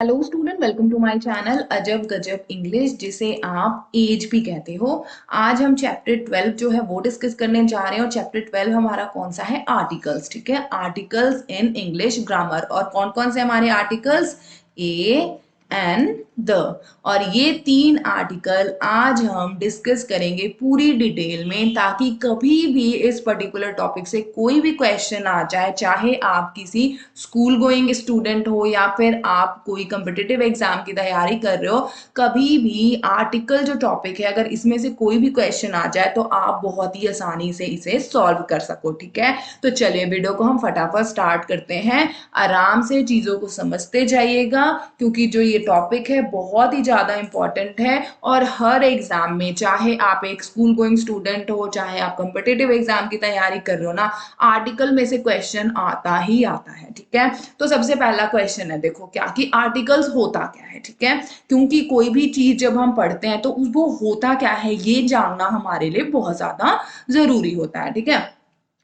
Hello student, welcome to my channel अजब गजब English, जिसे आप एज भी कहते हो। आज हम चैप्टर 12 जो है वो डिस्कस करने जा रहे हैं और चैप्टर 12 हमारा कौन सा है? आर्टिकल्स। ठीक है, आर्टिकल्स इन इंग्लिश ग्रामर। और कौन कौन से हमारे आर्टिकल्स? A, N, the. और ये तीन आर्टिकल आज हम डिस्कस करेंगे पूरी डिटेल में, ताकि कभी भी इस पर्टिकुलर टॉपिक से कोई भी क्वेश्चन आ जाए, चाहे आप किसी स्कूल गोइंग स्टूडेंट हो या फिर आप कोई कम्पिटिटिव एग्जाम की तैयारी कर रहे हो, कभी भी आर्टिकल जो टॉपिक है अगर इसमें से कोई भी क्वेश्चन आ जाए तो आप बहुत ही आसानी से इसे सॉल्व कर सको। ठीक है, तो चलिए वीडियो को हम फटाफट स्टार्ट करते हैं। आराम से चीजों को समझते जाइएगा, क्योंकि जो ये टॉपिक है बहुत ही ज्यादा इंपॉर्टेंट है और हर एग्जाम में, चाहे आप एक स्कूल गोइंग स्टूडेंट हो, चाहे आप कम्पिटिटिव एग्जाम की तैयारी कर रहे हो ना, आर्टिकल में से क्वेश्चन आता ही आता है। ठीक है, तो सबसे पहला क्वेश्चन है, देखो क्या कि आर्टिकल्स होता क्या है। ठीक है, क्योंकि कोई भी चीज जब हम पढ़ते हैं तो वो होता क्या है ये जानना हमारे लिए बहुत ज्यादा जरूरी होता है। ठीक है,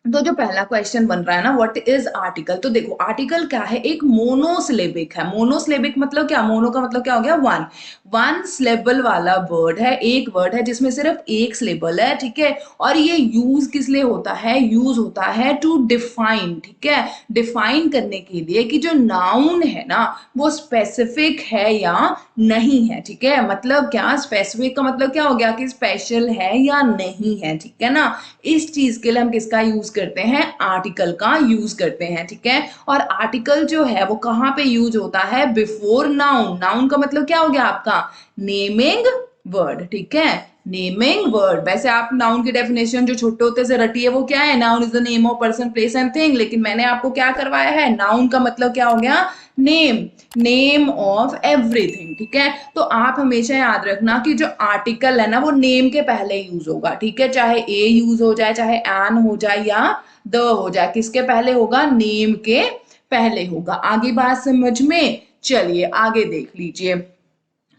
तो जो पहला क्वेश्चन बन रहा है ना, व्हाट इज आर्टिकल? तो देखो आर्टिकल क्या है, एक मोनोसिलेबिक है। मोनोसिलेबिक मतलब क्या? मोनो का मतलब क्या हो गया? वन। वन सिलेबल वाला वर्ड है, एक वर्ड है जिसमें सिर्फ एक सिलेबल है। ठीक है, और ये यूज किस लिए होता है? यूज होता है टू डिफाइन। ठीक है, डिफाइन करने के लिए कि जो नाउन है ना वो स्पेसिफिक है या नहीं है। ठीक है, मतलब क्या? स्पेसिफिक का मतलब क्या हो गया कि स्पेशल है या नहीं है। ठीक है ना, इस चीज के लिए हम किसका यूज करते हैं? आर्टिकल का यूज करते हैं। ठीक है, और आर्टिकल जो है वो कहाँ पे यूज होता है? Before noun. नाउन का मतलब क्या हो गया आपका? Naming word. ठीक है, नेमिंग वर्ड। वैसे आप नाउन की डेफिनेशन जो छोटे होते से रटी है वो क्या है? Noun is the name of person, place and thing. लेकिन मैंने आपको क्या करवाया है? नाउन का मतलब क्या हो गया? Name, name of everything. ठीक है, तो आप हमेशा याद रखना कि जो आर्टिकल है ना वो नेम के पहले यूज होगा। ठीक है, चाहे ए यूज हो जाए, चाहे एन हो जाए या द हो जाए, किसके पहले होगा? नेम के पहले होगा। आगे बात समझ में? चलिए आगे देख लीजिए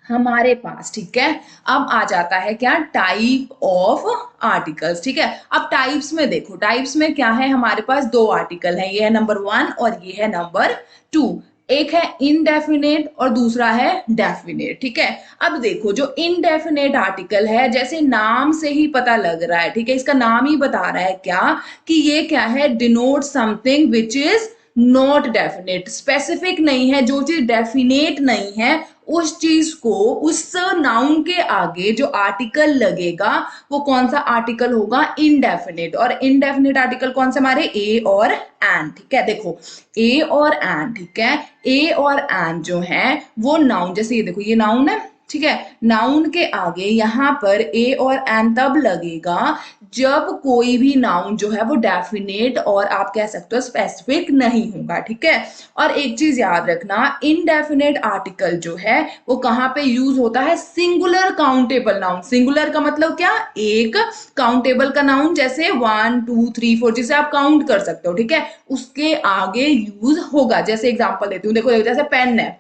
हमारे पास। ठीक है, अब आ जाता है क्या? Type of articles. ठीक है, अब टाइप्स में देखो, टाइप्स में क्या है? हमारे पास दो आर्टिकल है, ये है नंबर वन और ये है नंबर टू। एक है इनडेफिनेट और दूसरा है डेफिनेट। ठीक है, अब देखो जो इनडेफिनेट आर्टिकल है, जैसे नाम से ही पता लग रहा है, ठीक है, इसका नाम ही बता रहा है क्या कि ये क्या है? Denote something which is not definite. Specific नहीं है, जो चीज डेफिनेट नहीं है उस चीज को, उस नाउन के आगे जो आर्टिकल लगेगा वो कौन सा आर्टिकल होगा? इनडेफिनेट। और इनडेफिनेट आर्टिकल कौन से हमारे? ए और एन। ठीक है, देखो ए और एन। ठीक है, ए और एन जो है वो नाउन, जैसे ये देखो ये नाउन है। ठीक है, नाउन के आगे यहाँ पर ए और एन तब लगेगा जब कोई भी नाउन जो है वो डेफिनेट और आप कह सकते हो स्पेसिफिक नहीं होगा। ठीक है, और एक चीज याद रखना, इनडेफिनेट आर्टिकल जो है वो कहाँ पे यूज होता है? Singular countable noun. सिंगुलर का मतलब क्या? एक। काउंटेबल का नाउन जैसे 1 2 3 4 जिसे आप काउंट कर सकते हो। ठीक है, उसके आगे यूज होगा। जैसे एग्जांपल देती हूँ, देखो जैसे पेन है,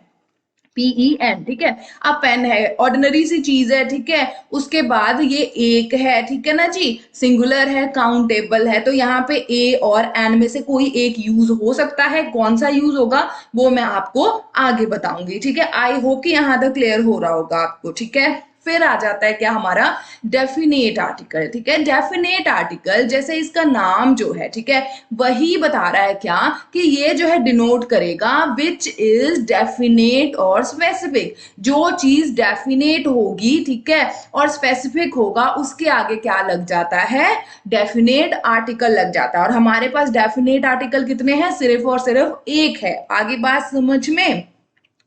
PEN। ठीक है, अब पेन है, ऑर्डिनरी सी चीज है। ठीक है, उसके बाद ये एक है। ठीक है ना जी, सिंगुलर है, काउंटेबल है, तो यहाँ पे ए और एन में से कोई एक यूज हो सकता है। कौन सा यूज होगा वो मैं आपको आगे बताऊंगी। ठीक है, आई होप कि यहाँ तक क्लियर हो रहा होगा आपको। ठीक है, फिर आ जाता है क्या हमारा? Definite article. ठीक है, डेफिनेट आर्टिकल जैसे इसका नाम जो है, ठीक है, वही बता रहा है क्या कि ये जो है डिनोट करेगा विच इज डेफिनेट और स्पेसिफिक। जो चीज डेफिनेट होगी, ठीक है, और स्पेसिफिक होगा, उसके आगे क्या लग जाता है? डेफिनेट आर्टिकल लग जाता है। और हमारे पास डेफिनेट आर्टिकल कितने हैं? सिर्फ और सिर्फ एक है। आगे बात समझ में?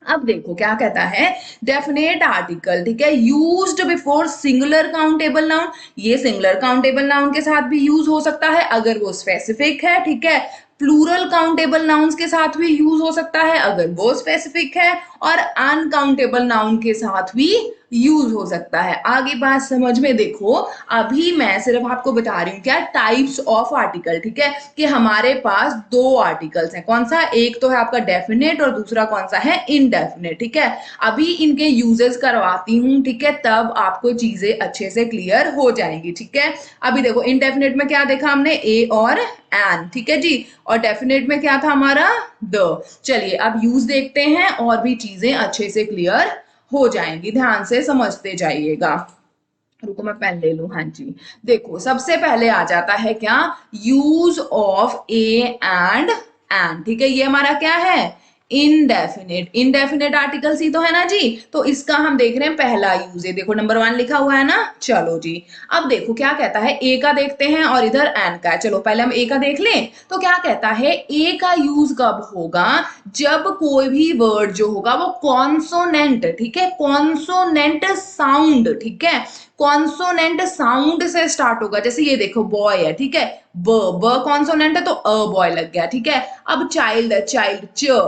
अब देखो क्या कहता है? डेफिनेट आर्टिकल, ठीक है, used before singular countable noun. ये सिंगुलर काउंटेबल नाउन के साथ भी यूज हो सकता है अगर वो स्पेसिफिक है। ठीक है, प्लूरल काउंटेबल नाउन्स के साथ भी यूज हो सकता है अगर वो स्पेसिफिक है, और अनकाउंटेबल नाउन के साथ भी यूज हो सकता है। आगे बात समझ में? देखो अभी मैं सिर्फ आपको बता रही हूँ क्या? Types of article. ठीक है, कि हमारे पास दो आर्टिकल्स हैं। कौन सा? एक तो है आपका डेफिनेट और दूसरा कौन सा है? इनडेफिनेट। ठीक है, अभी इनके यूजेस करवाती हूँ, ठीक है, तब आपको चीजें अच्छे से क्लियर हो जाएंगी। ठीक है, अभी देखो इनडेफिनेट में क्या देखा हमने? ए और एन। ठीक है जी, और डेफिनेट में क्या था हमारा? द। चलिए अब यूज देखते हैं और भी चीजें अच्छे से क्लियर हो जाएंगी, ध्यान से समझते जाइएगा। रुको मैं पेन ले लूं। हाँ जी, देखो सबसे पहले आ जाता है क्या, यूज ऑफ ए एंड। ठीक है, ये हमारा क्या है, इनडेफिनेट। इनडेफिनेट आर्टिकल्स ही तो है ना जी, तो इसका हम देख रहे हैं पहला यूज है, देखो नंबर 1 लिखा हुआ है ना। चलो जी, अब देखो क्या कहता है, ए का देखते हैं और इधर एन का है। चलो पहले हम ए का देख लें, तो क्या कहता है, ए का यूज कब होगा, जब कोई भी वर्ड जो होगा वो कॉन्सोनेंट, ठीक है, कॉन्सोनेंट साउंड, ठीक है, कॉन्सोनेंट साउंड से स्टार्ट होगा। जैसे ये देखो बॉय है, ठीक है, ब ब कॉन्सोनेंट है तो अ बॉय लग गया, ठीक है। अब चाइल्ड है, चाइल्ड च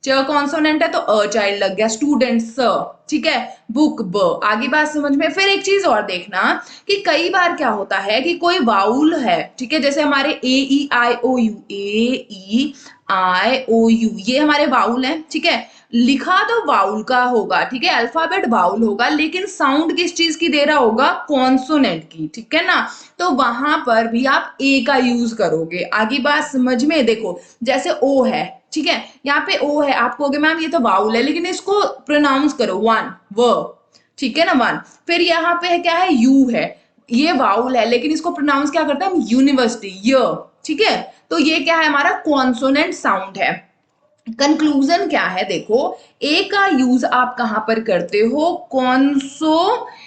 च कॉन्सोनेंट है तो अ चाइल्ड लग गया, स्टूडेंट स, ठीक है, बुक ब। आगे बात समझ में। फिर एक चीज और देखना कि कई बार क्या होता है कि कोई वाउल है, ठीक है, जैसे हमारे ए ई आई ओ you, A E I O you, ये हमारे वाउल हैं, ठीक है, लिखा तो वाउल का होगा, ठीक है, अल्फाबेट वाउल होगा, लेकिन साउंड किस चीज की दे रहा होगा, कॉन्सोनेंट की, ठीक है ना। तो वहां पर भी आप ए का यूज करोगे। आगे बात समझ में। देखो जैसे ओ है, ठीक है, यहाँ पे ओ है, आप कहोगे मैम ये तो वाउल है, लेकिन इसको प्रोनाउंस करो वन व, ठीक है ना, वन। फिर यहाँ पे है क्या है, यू है, ये वाउल है, लेकिन इसको प्रोनाउंस क्या करते हैं हम, यूनिवर्सिटी, य, ठीक है। तो ये क्या है, हमारा कॉन्सोनेंट साउंड है। कंक्लूजन क्या है, देखो ए का यूज आप कहां पर करते हो, कॉन्सोनेंट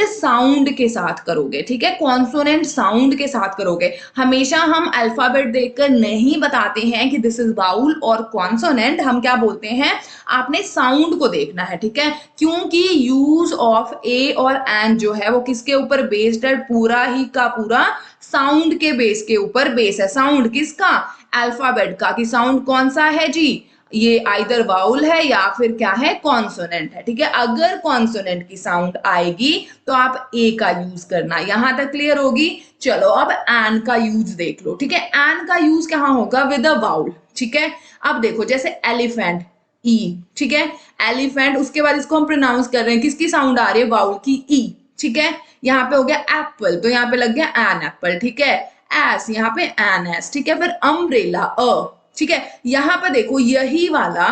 साउंड के साथ करोगे, ठीक है, कॉन्सोनेंट साउंड के साथ करोगे। हमेशा हम अल्फाबेट देखकर नहीं बताते हैं कि दिस इज वाउल और कॉन्सोनेंट, हम क्या बोलते हैं, आपने साउंड को देखना है, ठीक है, क्योंकि यूज ऑफ ए और एन जो है वो किसके ऊपर बेस्ड है, पूरा ही का पूरा साउंड के बेस के ऊपर बेस है। साउंड किसका, अल्फाबेट का, कि साउंड कौन सा है जी, ये आइदर वाउल है या फिर क्या है, कॉन्सोनेंट है, ठीक है। अगर कॉन्सोनेंट की साउंड आएगी तो आप ए का यूज करना। यहां तक क्लियर होगी। चलो अब एन का यूज देख लो, ठीक है, एन का यूज कहां होगा, विद अ वाउल, ठीक है। अब देखो जैसे एलिफेंट, ई, ठीक है, एलिफेंट, उसके बाद इसको हम प्रोनाउंस कर रहे हैं, किसकी साउंड आ रही है, वाउल की, ई, ठीक है। यहाँ पे हो गया एप्पल, तो यहाँ पे लग गया एन एप्पल, ठीक है। एस, यहाँ पे एन एस, ठीक है। फिर अम्ब्रेला, अ, ठीक है। यहाँ पे देखो यही वाला,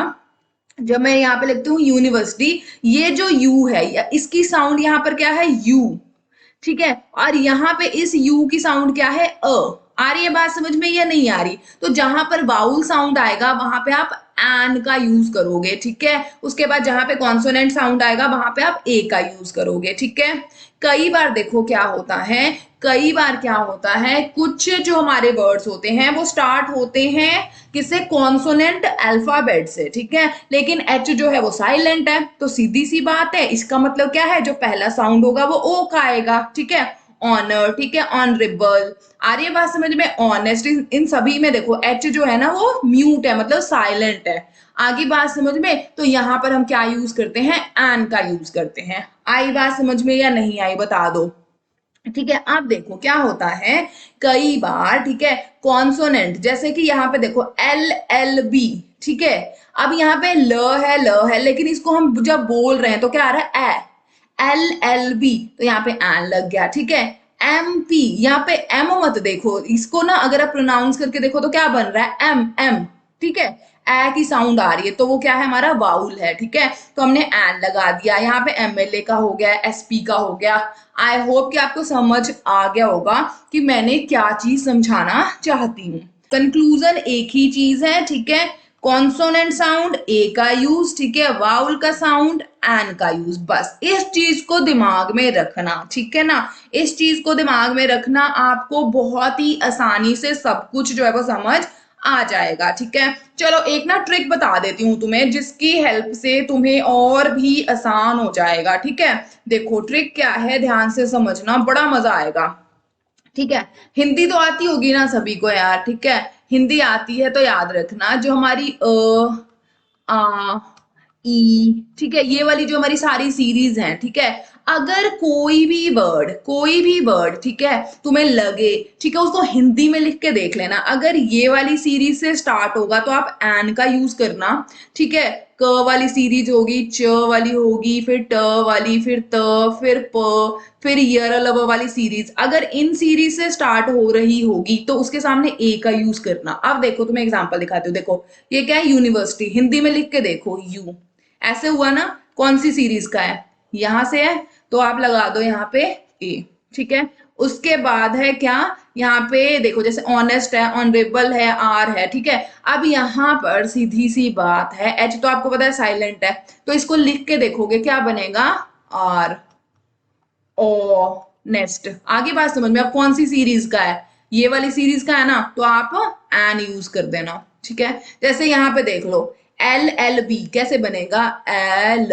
जब मैं यहाँ पे लिखती हूँ यूनिवर्सिटी, ये जो यू है इसकी साउंड यहाँ पर क्या है, यू, ठीक है, और यहाँ पे इस यू की साउंड क्या है, अ। आ रही है बात समझ में या नहीं आ रही। तो जहां पर वाउल साउंड आएगा वहां पे आप एन का यूज करोगे, ठीक है। उसके बाद जहां पे कॉन्सोनेंट साउंड आएगा वहां पे आप ए का यूज करोगे, ठीक है। कई बार देखो क्या होता है, कई बार क्या होता है, कुछ जो हमारे वर्ड्स होते हैं वो स्टार्ट होते हैं किससे, कॉन्सोनेंट अल्फाबेट से, ठीक है, लेकिन एच जो है वो साइलेंट है, तो सीधी सी बात है, इसका मतलब क्या है, जो पहला साउंड होगा वो ओ का आएगा, ठीक है। ऑनर, ठीक है, ऑनरेबल। आ रही है बात समझ में। ऑनेस्ट, इन सभी में देखो एच जो है ना वो म्यूट है, मतलब साइलेंट है। आगे बात समझ में। तो यहां पर हम क्या यूज करते हैं, एन का यूज करते हैं। आई बात समझ में या नहीं आई बता दो, ठीक है। अब देखो क्या होता है, कई बार, ठीक है, कॉन्सोनेंट, जैसे कि यहाँ पे देखो एल एल बी, ठीक है। अब यहाँ पे ल है, लेकिन इसको हम जब बोल रहे हैं तो क्या आ रहा है, ए, एल एल बी, तो यहाँ पे एन लग गया, ठीक है। एम पी, यहाँ पे एम मत देखो, इसको ना अगर आप प्रोनाउंस करके देखो तो क्या बन रहा है, एम एम, ठीक है। ए की साउंड आ रही है तो वो क्या है, हमारा वाउल है, ठीक है। तो हमने एन लगा दिया। यहाँ पे एमएलए का हो गया, एसपी का हो गया। आई होप कि आपको समझ आ गया होगा कि मैंने क्या चीज समझाना चाहती हूँ। कंक्लूजन एक ही चीज है, ठीक है, कॉन्सोनेंट साउंड ए का यूज, ठीक है, वाउल का साउंड एन का यूज, बस इस चीज को दिमाग में रखना, ठीक है ना। इस चीज को दिमाग में रखना, आपको बहुत ही आसानी से सब कुछ जो है वो समझ आ जाएगा, ठीक है। चलो एक ना ट्रिक बता देती हूँ तुम्हें, जिसकी हेल्प से तुम्हें और भी आसान हो जाएगा, ठीक है। देखो ट्रिक क्या है, ध्यान से समझना, बड़ा मजा आएगा, ठीक है। हिंदी तो आती होगी ना सभी को यार, ठीक है, हिंदी आती है तो याद रखना, जो हमारी आ, ई, ठीक है, ये वाली जो हमारी सारी सीरीज हैं, ठीक है, अगर कोई भी वर्ड, ठीक है, तुम्हें लगे, ठीक है, उसको हिंदी में लिख के देख लेना। अगर ये वाली सीरीज से स्टार्ट होगा तो आप एन का यूज करना, ठीक है। क वाली सीरीज होगी, च वाली होगी, फिर ट वाली, फिर त, फिर प, फिर यर लब वाली सीरीज। अगर इन सीरीज से स्टार्ट हो रही होगी तो उसके सामने ए का यूज करना। अब देखो तुम्हें एग्जांपल दिखाती हूँ। देखो ये क्या है, यूनिवर्सिटी, हिंदी में लिख के देखो यू, ऐसे हुआ ना, कौन सी सीरीज का है, यहां से है, तो आप लगा दो यहाँ पे ए, ठीक है। उसके बाद है क्या, यहाँ पे देखो जैसे ऑनेस्ट है, ऑनरेबल है, आर है, ठीक है। अब यहाँ पर सीधी सी बात है, एच तो आपको पता है साइलेंट है, तो इसको लिख के देखोगे क्या बनेगा, आर ऑनेस्ट। आगे बात समझ में, अब कौन सी सीरीज का है, ये वाली सीरीज का है ना, तो आप एन यूज कर देना, ठीक है। जैसे यहाँ पे देख लो, एल एल बी कैसे बनेगा, एल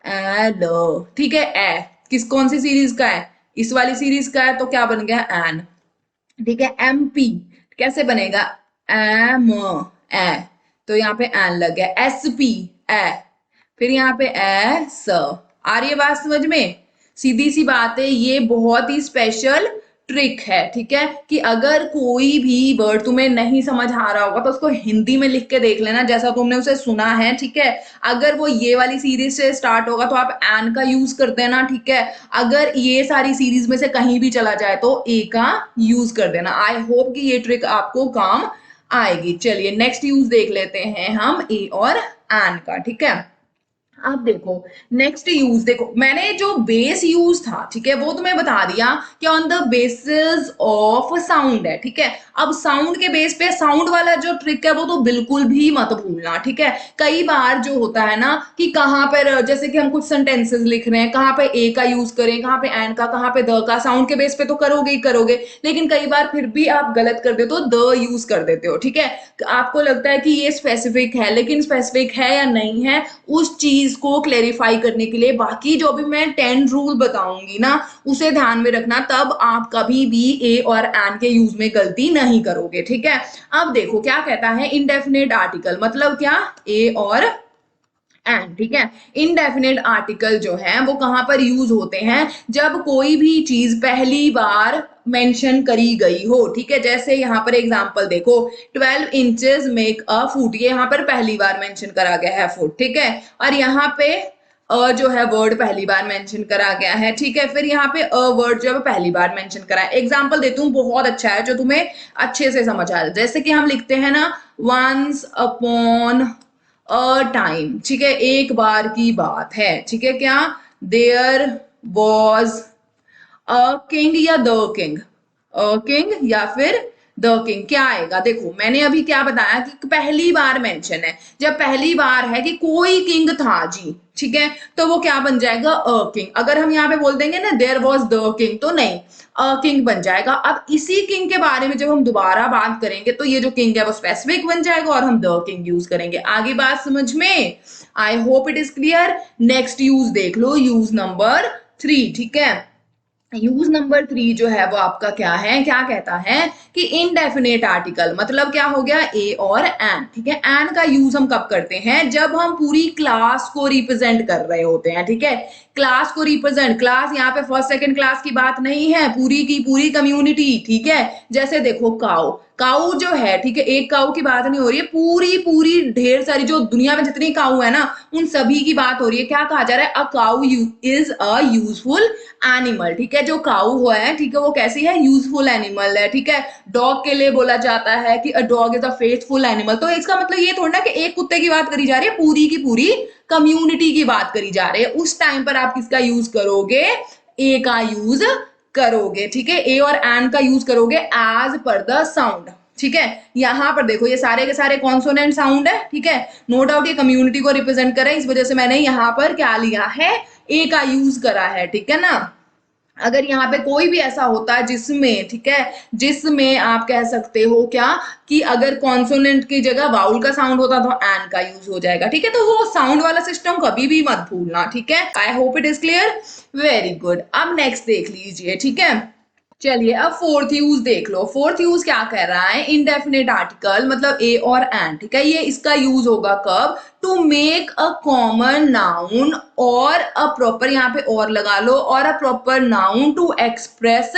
एल, ठीक है। ए किस कौन सी सीरीज का है, इस वाली सीरीज का है, तो क्या बन गया एन, ठीक है। एम पी कैसे बनेगा, एम ए, तो यहाँ पे एन लग गया। एस पी ए, फिर यहाँ पे एस, आ रही है बात समझ में, सीधी सी बात है। ये बहुत ही स्पेशल ट्रिक है, ठीक है, कि अगर कोई भी वर्ड तुम्हें नहीं समझ आ रहा होगा तो उसको हिंदी में लिख के देख लेना जैसा तुमने उसे सुना है, ठीक है। अगर वो ये वाली सीरीज से स्टार्ट होगा तो आप एन का यूज कर देना, ठीक है। अगर ये सारी सीरीज में से कहीं भी चला जाए तो ए का यूज कर देना। आई होप कि ये ट्रिक आपको काम आएगी। चलिए नेक्स्ट यूज देख लेते हैं हम ए और एन का, ठीक है। अब देखो नेक्स्ट यूज, देखो मैंने जो बेस यूज था, ठीक है, वो तुम्हें बता दिया कि on the basis of sound है, ठीक है। अब साउंड के बेस पे साउंड वाला जो ट्रिक है वो तो बिल्कुल भी मत भूलना, ठीक है। कई बार जो होता है ना कि कहाँ पर, जैसे कि हम कुछ सेंटेंसेस लिख रहे हैं, कहाँ पे ए का यूज करें, कहाँ पे एन का, कहाँ पे द का, साउंड के बेस पे तो करोगे ही करोगे, लेकिन कई बार फिर भी आप गलत कर देते हो, द यूज कर देते हो, ठीक है। आपको लगता है कि ये स्पेसिफिक है, लेकिन स्पेसिफिक है या नहीं है उस चीज को क्लेरिफाई करने के लिए बाकी जो भी मैं 10 रूल बताऊंगी ना उसे ध्यान में रखना, तब आप कभी भी ए और एन के यूज में गलती नहीं करोगे, ठीक है। अब देखो क्या कहता है, इनडेफिनेट आर्टिकल मतलब क्या, ए और एंड, ठीक है। इनडेफिनेट आर्टिकल जो है वो कहां पर यूज होते हैं, जब कोई भी चीज पहली बार मेंशन करी गई हो, ठीक है। जैसे यहाँ पर एग्जांपल देखो, 12 इंचेस मेक अ फुट, ये यहाँ पर पहली बार मेंशन करा गया है फुट, ठीक है। और यहाँ पे जो है वर्ड पहली बार मेंशन करा गया है, ठीक है। फिर यहाँ पे अ वर्ड जो है पहली बार मेंशन करा है। एग्जांपल देती हूँ, बहुत अच्छा है जो तुम्हें अच्छे से समझ आ जाए। जैसे कि हम लिखते हैं ना, वंस अपॉन अ टाइम, ठीक है, एक बार की बात है, ठीक है। क्या, देयर वॉज अ किंग या द किंग, अ किंग या फिर द किंग, क्या आएगा, देखो मैंने अभी क्या बताया कि पहली बार मेंशन है, जब पहली बार है कि कोई किंग था जी, ठीक है, तो वो क्या बन जाएगा, अ किंग। अगर हम यहाँ पे बोल देंगे ना देयर वॉज द किंग, तो नहीं, अ किंग बन जाएगा। अब इसी किंग के बारे में जब हम दोबारा बात करेंगे तो ये जो किंग है वो स्पेसिफिक बन जाएगा और हम द किंग यूज करेंगे। आगे बात समझ में, आई hope it is clear. Next use देख लो, यूज नंबर 3, ठीक है। यूज नंबर 3 जो है वो आपका क्या है, क्या कहता है कि इनडेफिनेट आर्टिकल मतलब क्या हो गया, ए और एन, ठीक है। एन का यूज हम कब करते हैं, जब हम पूरी क्लास को रिप्रेजेंट कर रहे होते हैं, ठीक है। क्लास को रिप्रेजेंट, क्लास यहाँ पे फर्स्ट सेकंड क्लास की बात नहीं है, पूरी की पूरी कम्युनिटी, ठीक है। जैसे देखो काउ, काऊ जो है, ठीक है, एक काऊ की बात नहीं हो रही है, पूरी पूरी ढेर सारी जो दुनिया में जितनी काऊ है ना उन सभी की बात हो रही है। क्या कहा जा रहा है, अ काऊ इज अ यूजफुल एनिमल, ठीक है। जो काऊ हुआ है, ठीक है, वो कैसी है, यूजफुल एनिमल है, ठीक है। डॉग के लिए बोला जाता है कि a dog is a faithful animal, तो इसका मतलब ये थोड़ा ना कि एक कुत्ते की बात करी जा रही है, पूरी की पूरी कम्युनिटी की बात करी जा रही है। उस टाइम पर आप किसका यूज करोगे, ए का यूज करोगे, ठीक है। ए और एन का यूज करोगे एज पर द साउंड, ठीक है। यहां पर देखो ये सारे के सारे कॉन्सोनेंट साउंड है, ठीक है। नो डाउट ये कम्युनिटी को रिप्रेजेंट कर रहे हैं, इस वजह से मैंने यहाँ पर क्या लिया है, ए का यूज करा है, ठीक है ना। अगर यहाँ पे कोई भी ऐसा होता है जिसमें, ठीक है, जिसमें आप कह सकते हो क्या कि अगर कॉन्सोनेंट की जगह वाउल का साउंड होता तो एन का यूज हो जाएगा, ठीक है। तो वो साउंड वाला सिस्टम कभी भी मत भूलना, ठीक है। I hope it is clear, very good. अब नेक्स्ट देख लीजिए, ठीक है। चलिए अब फोर्थ यूज देख लो। फोर्थ यूज क्या कह रहा है, इनडेफिनेट आर्टिकल मतलब ए और एन, ठीक है। ये इसका यूज होगा कब, to make a common noun और अ प्रॉपर, यहाँ पे और लगा लो, और a proper noun to express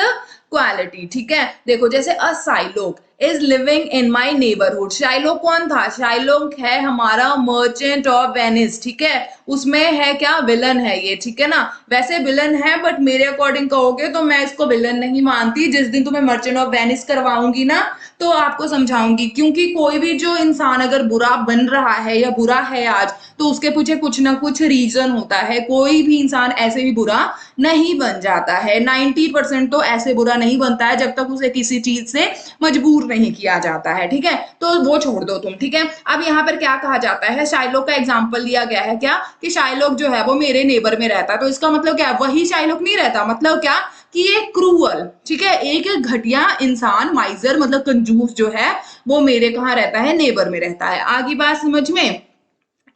quality, ठीक है। देखो जैसे a Shylock, is living in my neighbourhood. Shylock कौन था? शाइलॉक है हमारा मर्चेंट ऑफ वेनिस, ठीक है, उसमें है क्या, विलन है ये, ठीक है ना। वैसे विलन है बट मेरे अकॉर्डिंग कहोगे तो मैं इसको विलन नहीं मानती। जिस दिन तुम्हें मर्चेंट ऑफ वेनिस करवाऊंगी ना तो आपको समझाऊंगी, क्योंकि कोई भी जो इंसान अगर बुरा बन रहा है या बुरा है आज, तो उसके पीछे कुछ ना कुछ रीजन होता है। कोई भी इंसान ऐसे भी बुरा नहीं बन जाता है, 90% तो ऐसे बुरा नहीं बनता है जब तक उसे किसी चीज से मजबूर नहीं किया जाता है, ठीक है। तो वो छोड़ दो तुम, ठीक है। अब यहाँ पर क्या कहा जाता है, शाइलॉक का एग्जाम्पल लिया गया है क्या, कि शाइलॉक जो है वो मेरे नेबर में रहता है। तो इसका मतलब क्या है, वही शाइलॉक नहीं रहता, मतलब क्या कि ये क्रूअल, ठीक है, एक घटिया इंसान, माइजर मतलब कंजूस जो है वो मेरे कहाँ रहता है, नेबर में रहता है। आगे बात समझ में।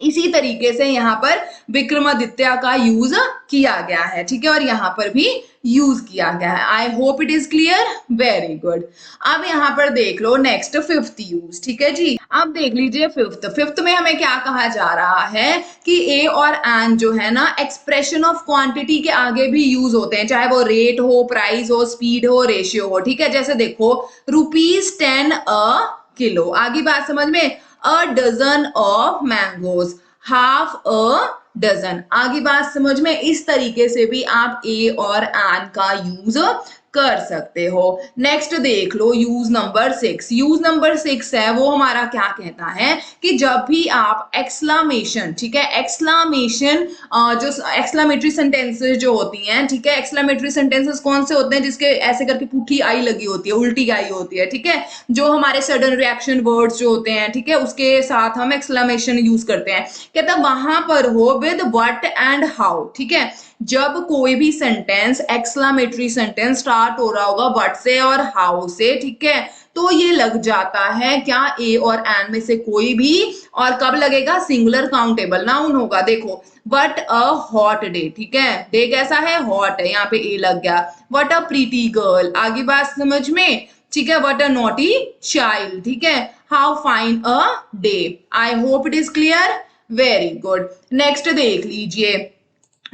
इसी तरीके से यहाँ पर विक्रमादित्य का यूज किया गया है, ठीक है, और यहाँ पर भी यूज किया गया है। I hope it is clear, very good. अब यहाँ पर देख लो नेक्स्ट फिफ्थ यूज, ठीक है जी। अब देख लीजिए फिफ्थ। फिफ्थ में हमें क्या कहा जा रहा है कि ए और एन जो है ना एक्सप्रेशन ऑफ क्वांटिटी के आगे भी यूज होते हैं, चाहे वो रेट हो, प्राइस हो, स्पीड हो, रेशियो हो, ठीक है। जैसे देखो ₹10 अ किलो, आगे बात समझ में। A dozen of mangoes, half a dozen, आगे बात समझ में। इस तरीके से भी आप ए और एन का यूज कर सकते हो। नेक्स्ट देख लो यूज नंबर 6। यूज नंबर 6 है वो हमारा क्या कहता है कि जब भी आप एक्सक्लामेशन, ठीक है, एक्सक्लामेशन, जो एक्सक्लामेटरी सेंटेंसेस जो होती हैं, ठीक है, एक्सक्लामेटरी सेंटेंसेस कौन से होते हैं, जिसके ऐसे करके पुठी आई लगी होती है, उल्टी आई होती है, ठीक है, जो हमारे सडन रिएक्शन वर्ड्स जो होते हैं, ठीक है, उसके साथ हम एक्सक्लामेशन यूज करते हैं। कहता वहां पर हो विद व्हाट एंड हाउ, ठीक है। जब कोई भी सेंटेंस एक्सक्लामेटरी सेंटेंस स्टार्ट हो रहा होगा व्हाट से और हाउ से, ठीक है, तो ये लग जाता है क्या, ए और एन में से कोई भी। और कब लगेगा, सिंगुलर काउंटेबल नाउन होगा। देखो बट अ हॉट डे, ठीक है, डे कैसा है, हॉट है, यहाँ पे ए लग गया। व्हाट अ प्रीटी गर्ल, आगे बात समझ में, ठीक है। व्हाट अ नॉटी चाइल्ड, ठीक है। How fine a day. I hope it is clear, very good. Next देख लीजिए।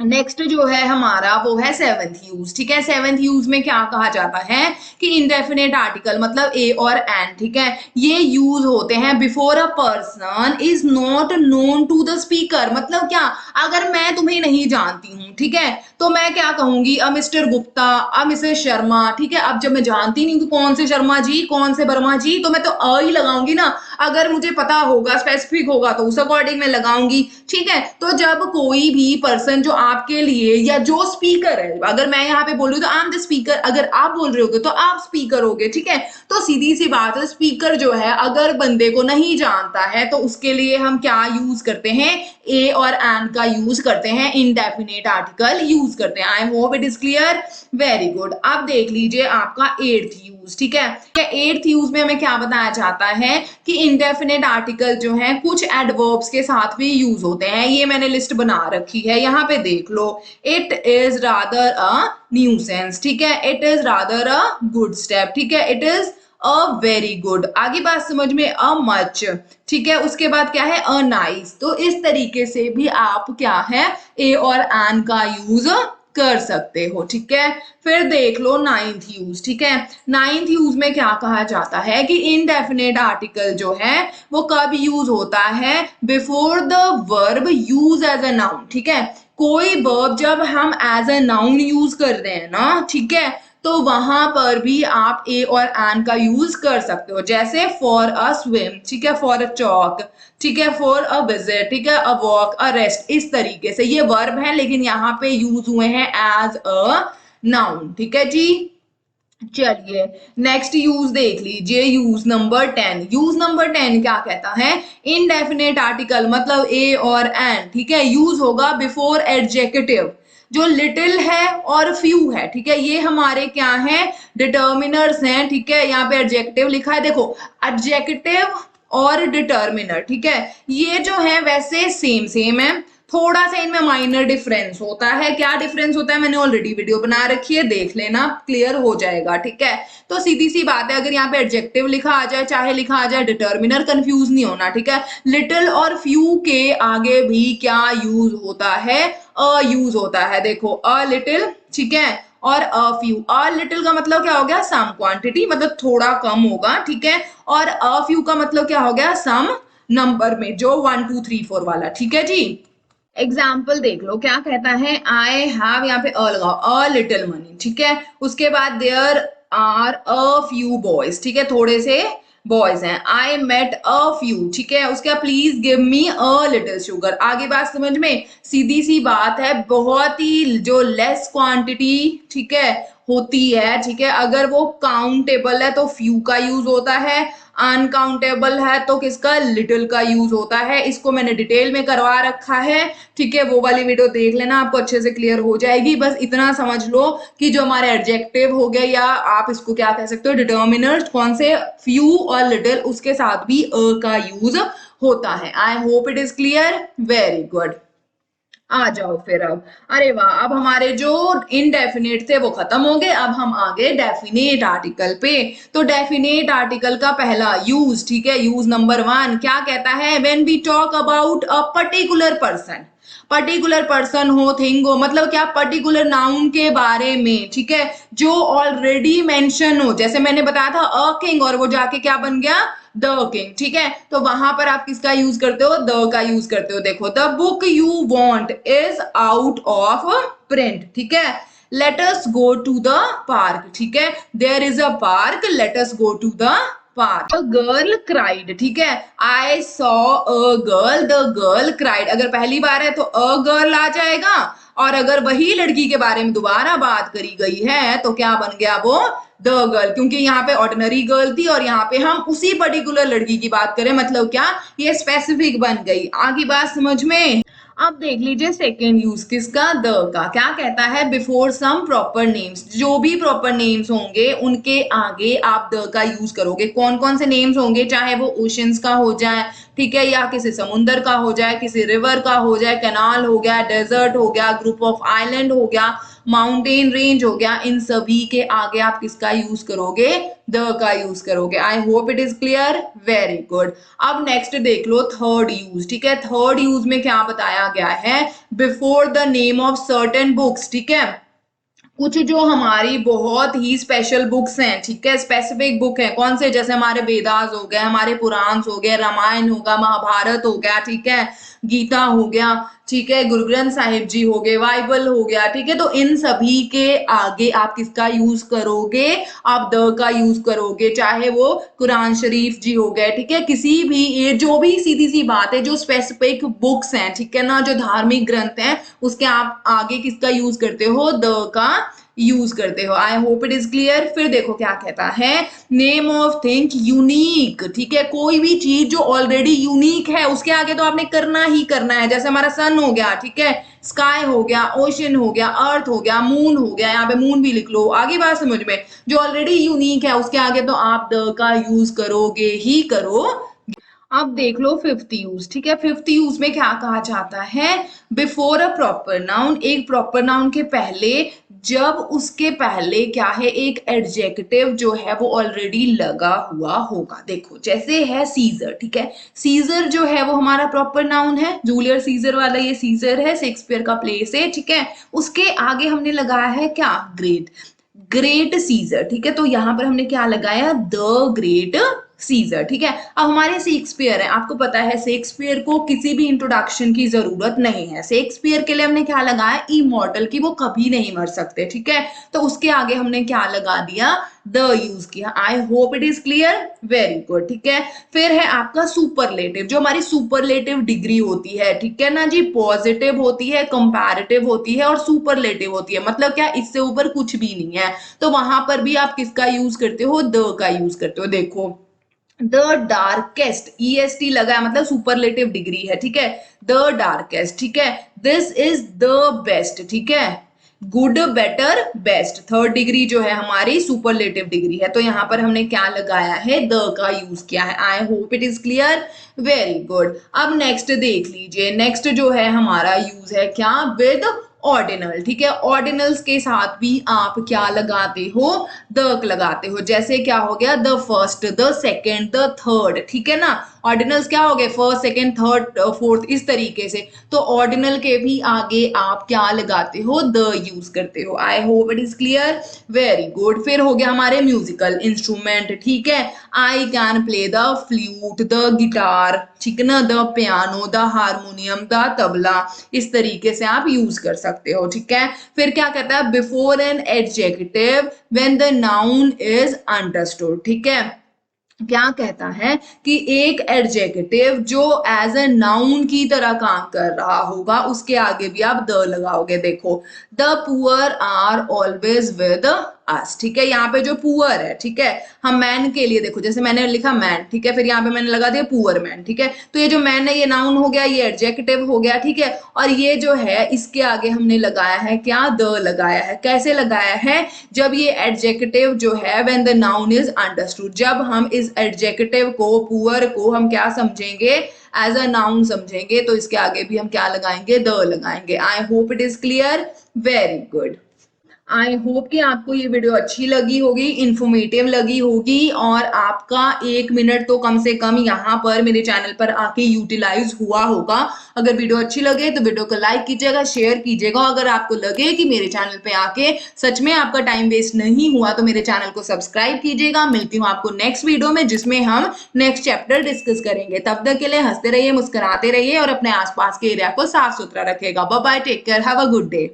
नेक्स्ट जो है हमारा वो है सेवेंथ यूज, ठीक है। सेवेंथ यूज में क्या कहा जाता है कि इंडेफिनेट आर्टिकल मतलब ए और एन, ठीक है, ये यूज होते हैं before a person is not known to the speaker. मतलब क्या, अगर मैं तुम्हें नहीं जानती हूँ, ठीक है, तो मैं क्या कहूंगी, अ मिस्टर गुप्ता, अ मिसेस शर्मा, ठीक है। अब जब मैं जानती नहीं हूँ कौन से शर्मा जी, कौन से वर्मा जी, तो मैं तो अ ही लगाऊंगी ना। अगर मुझे पता होगा, स्पेसिफिक होगा, तो उस अकॉर्डिंग मैं लगाऊंगी, ठीक है। तो जब कोई भी पर्सन जो आपके लिए या जो स्पीकर है, अगर मैं यहाँ पे बोल रही हूँ तो आई एम द स्पीकर, अगर आप बोल रहे होगे तो आप स्पीकर होगे, ठीक है। तो सीधी सी बात है, स्पीकर जो है अगर बंदे को नहीं जानता है तो उसके लिए हम क्या यूज करते हैं, ए और एन का यूज करते हैं, इनडेफिनेट आर्टिकल यूज करते हैं। आई hope it is clear, very good. अब देख लीजिए आपका एट्थ यूज, ठीक है। एट्थ यूज में हमें क्या बताया जाता है कि इंडेफिनेट आर्टिकल जो है कुछ एडवर्ब्स के साथ भी यूज होते हैं। ये मैंने लिस्ट बना रखी है, यहाँ पे देख लो। It is rather a nuisance, ठीक है, it is rather a good step, ठीक है, it is a very good, आगे बात समझ में, अ मच, ठीक है, उसके बाद क्या है, अ नाइस। तो इस तरीके से भी आप क्या है, ए और एन का यूज कर सकते हो, ठीक है। फिर देख लो नाइन्थ यूज, ठीक है। नाइन्थ यूज में क्या कहा जाता है कि इनडेफिनेट आर्टिकल जो है वो कब यूज होता है, before the verb use as a noun, ठीक है। कोई वर्ब जब हम एज अ नाउन यूज कर रहे हैं ना, ठीक है, तो वहां पर भी आप ए और एन का यूज कर सकते हो। जैसे फॉर अ स्विम, ठीक है, फॉर अ चॉक, ठीक है, फॉर अ विजिट, ठीक है, अ वॉक, अ रेस्ट। इस तरीके से ये वर्ब है लेकिन यहाँ पे यूज हुए हैं एज अ नाउन, ठीक है जी। चलिए नेक्स्ट यूज देख लीजिए, यूज नंबर 10। यूज नंबर 10 क्या कहता है, इनडेफिनेट आर्टिकल मतलब ए और एन, ठीक है, यूज होगा बिफोर एडजेक्टिव जो लिटिल है और फ्यू है, ठीक है। ये हमारे क्या है, डिटर्मिनर्स हैं, ठीक है। यहाँ पे एडजेक्टिव लिखा है, देखो एडजेक्टिव और डिटर्मिनर, ठीक है, ये जो है वैसे सेम सेम है, थोड़ा सा इनमें माइनर डिफरेंस होता है। क्या डिफरेंस होता है, मैंने ऑलरेडी वीडियो बना रखी है, देख लेना, क्लियर हो जाएगा, ठीक है। तो सीधी सी बात है, अगर यहाँ पे एडजेक्टिव लिखा आ जाए चाहे लिखा आ जाए डिटर्मिनर, कंफ्यूज नहीं होना, ठीक है। लिटिल और फ्यू के आगे भी क्या यूज होता है, अ यूज होता है। देखो अ लिटिल, ठीक है, और अ फ्यू, अ लिटिल का मतलब क्या हो गया, सम क्वांटिटी, मतलब थोड़ा कम होगा, ठीक है। और अ फ्यू का मतलब क्या हो गया, सम नंबर में, जो 1 2 3 4 वाला, ठीक है जी। एग्जाम्पल देख लो क्या कहता है, आई हैव, यहाँ पे अ लगाओ, अ लिटिल मनी, ठीक है। उसके बाद there are a few boys, ठीक है, थोड़े से बॉयज हैं। आई मेट अ फ्यू, ठीक है। उसके बाद please give me a little sugar, आगे बात समझ में, सीधी सी बात है, बहुत ही जो लेस क्वांटिटी, ठीक है, होती है, ठीक है, अगर वो काउंटेबल है तो फ्यू का यूज होता है, अनकाउंटेबल है तो किसका, लिटिल का यूज होता है। इसको मैंने डिटेल में करवा रखा है, ठीक है, वो वाली वीडियो देख लेना, आपको अच्छे से क्लियर हो जाएगी। बस इतना समझ लो कि जो हमारे एडजेक्टिव हो गए, या आप इसको क्या कह सकते हो, डिटर्मिनर्स, कौन से, फ्यू और लिटिल, उसके साथ भी अ का यूज होता है। I hope it is clear, very good. आ जाओ फिर अब, अरे वाह, अब हमारे जो इनडेफिनेट थे वो खत्म हो गए, अब हम आ गए डेफिनेट आर्टिकल पे। तो डेफिनेट आर्टिकल का पहला यूज, ठीक है, यूज नंबर 1 क्या कहता है, when we talk about a particular person, particular person हो, थिंग हो, मतलब क्या, पर्टिकुलर नाउन के बारे में, ठीक है, जो ऑलरेडी मेंशन हो, जैसे मैंने बताया था अ किंग, और वो जाके क्या बन गया, द किंग, ठीक है। तो वहां पर आप किसका यूज करते हो, द का यूज करते हो। देखो, the book you want is out of print, ठीक है। Let us go to the park, ठीक है, there is a park, let us go to the park. A girl cried, ठीक है, I saw a girl, the girl cried, अगर पहली बार है तो अ गर्ल आ जाएगा, और अगर वही लड़की के बारे में दोबारा बात करी गई है तो क्या बन गया वो, द गर्ल, क्योंकि यहाँ पे ऑर्डिनरी गर्ल थी और यहाँ पे हम उसी पर्टिकुलर लड़की की बात करें, मतलब क्या, ये स्पेसिफिक बन गई। आगे बात समझ में। अब देख लीजिए सेकेंड यूज किसका, द का, क्या कहता है, बिफोर सम प्रॉपर नेम्स, जो भी प्रॉपर नेम्स होंगे उनके आगे आप द का यूज करोगे। कौन कौन से नेम्स होंगे, चाहे वो ओशंस का हो जाए, ठीक है, या किसी समुंदर का हो जाए, किसी रिवर का हो जाए, कैनाल हो गया, डेजर्ट हो गया, ग्रुप ऑफ आइलैंड हो गया, माउंटेन रेंज हो गया, इन सभी के आगे आप किसका यूज करोगे, द का यूज करोगे। आई hope it is clear, very good. अब नेक्स्ट देख लो थर्ड यूज, ठीक है, थर्ड यूज में क्या बताया गया है, before the name of certain books, ठीक है, कुछ जो हमारी बहुत ही स्पेशल बुक्स हैं, ठीक है, स्पेसिफिक बुक है, कौन से, जैसे हमारे वेदास हो गए, हमारे पुराण हो गए, रामायण होगा, महाभारत हो गया, ठीक है, गीता हो गया, ठीक है, गुरु ग्रंथ साहिब जी हो गए, बाइबल हो गया, ठीक है, तो इन सभी के आगे आप किसका यूज करोगे, आप द का यूज करोगे, चाहे वो कुरान शरीफ जी हो गए, ठीक है, किसी भी, ये जो भी सीधी सी बात है, जो स्पेसिफिक बुक्स हैं, ठीक है ना, जो धार्मिक ग्रंथ हैं, उसके आप आगे किसका यूज करते हो, द का यूज करते हो। आई होप इट इज क्लियर। फिर देखो क्या कहता है, नेम ऑफ थिंग यूनिक, ठीक है, कोई भी चीज जो ऑलरेडी यूनिक है उसके आगे तो आपने करना ही करना है, जैसे हमारा सन हो गया, ठीक है, स्काई हो गया, ओशन हो गया, अर्थ हो गया, मून हो गया, यहाँ पे मून भी लिख लो, आगे बात समझ में, जो ऑलरेडी यूनिक है उसके आगे तो आप द का यूज करोगे ही करो। अब देख लो फिफ्थ यूज, ठीक है, फिफ्थ यूज में क्या कहा जाता है, बिफोर अ प्रॉपर नाउन, एक प्रॉपर नाउन के पहले, जब उसके पहले क्या है, एक एडजेक्टिव जो है वो ऑलरेडी लगा हुआ होगा। देखो जैसे है सीजर, ठीक है, सीजर जो है वो हमारा प्रॉपर नाउन है, जूलियर सीजर वाला ये सीजर है, शेक्सपियर का प्लेस है, ठीक है, उसके आगे हमने लगाया है क्या, ग्रेट, ग्रेट सीजर, ठीक है, तो यहां पर हमने क्या लगाया, द ग्रेट सीजर, ठीक है। अब हमारे शेक्सपियर है, आपको पता है शेक्सपियर को किसी भी इंट्रोडक्शन की जरूरत नहीं है, शेक्सपियर के लिए हमने क्या लगाया, इमॉर्टल, की वो कभी नहीं मर सकते, ठीक है, तो उसके आगे हमने क्या लगा दिया, द यूज किया। आई hope it is clear, very good, ठीक है। फिर है आपका सुपरलेटिव, जो हमारी सुपरलेटिव डिग्री होती है, ठीक है ना जी, पॉजिटिव होती है, कंपैरेटिव होती है और सुपरलेटिव होती है, मतलब क्या, इससे ऊपर कुछ भी नहीं है, तो वहां पर भी आप किसका यूज करते हो, द का यूज करते हो। देखो द डार्केस्ट, ईएसटी लगा है, मतलब सुपरलेटिव डिग्री है, ठीक है, द डार्केस्ट, ठीक है, दिस इज द बेस्ट, ठीक है, good, better, best, third degree जो है हमारी सुपरलेटिव डिग्री है, तो यहां पर हमने क्या लगाया है, द का यूज किया है। I hope it is clear, very good. अब नेक्स्ट देख लीजिए, नेक्स्ट जो है हमारा यूज है क्या, विद ऑर्डिनल, ठीक है। ऑर्डिनल्स के साथ भी आप क्या लगाते हो, द लगाते हो। जैसे क्या हो गया, the first, the second, the third, ठीक है ना। ऑर्डिनल्स क्या हो गए, फर्स्ट, सेकेंड, थर्ड, फोर्थ, इस तरीके से। तो ऑर्डिनल के भी आगे आप क्या लगाते हो, द यूज करते हो। आई hope it is clear, very good. फिर हो गया हमारे म्यूजिकल इंस्ट्रूमेंट, ठीक है। I can play the flute, the guitar, ठीक है ना, the piano, the harmonium, the tabla, इस तरीके से आप यूज कर सकते हो, ठीक है। फिर क्या कहता है, before an adjective when the noun is understood, ठीक है। क्या कहता है कि एक एडजेक्टिव जो एज ए नाउन की तरह काम कर रहा होगा, उसके आगे भी आप द लगाओगे। देखो, the poor are always with us, ठीक है। यहाँ पे जो पुअर है, ठीक है, हम मैन के लिए देखो, जैसे मैंने लिखा मैन, ठीक है, फिर यहाँ पे मैंने लगा दिया पुअर मैन, ठीक है। तो ये जो मैन है ये नाउन हो गया, ये एडजेक्टिव हो गया, ठीक है। और ये जो है इसके आगे हमने लगाया है क्या, द लगाया है। कैसे लगाया है, जब ये एडजेक्टिव जो है when the noun is understood, जब हम इस एडजेक्टिव को, पुअर को हम क्या समझेंगे, एज अ नाउन समझेंगे, तो इसके आगे भी हम क्या लगाएंगे, द लगाएंगे। आई hope it is clear, very good. I hope कि आपको ये वीडियो अच्छी लगी होगी, इंफॉर्मेटिव लगी होगी, और आपका 1 मिनट तो कम से कम यहाँ पर मेरे चैनल पर आके यूटिलाइज हुआ होगा। अगर वीडियो अच्छी लगे तो वीडियो को लाइक कीजिएगा, शेयर कीजिएगा। अगर आपको लगे कि मेरे चैनल पे आके सच में आपका टाइम वेस्ट नहीं हुआ तो मेरे चैनल को सब्सक्राइब कीजिएगा। मिलती हूँ आपको नेक्स्ट वीडियो में, जिसमें हम नेक्स्ट चैप्टर डिस्कस करेंगे। तब तक के लिए हंसते रहिए, मुस्कुराते रहिए, और अपने आसपास के एरिया को साफ सुथरा रखिएगा। Bye bye, take care, have a good day.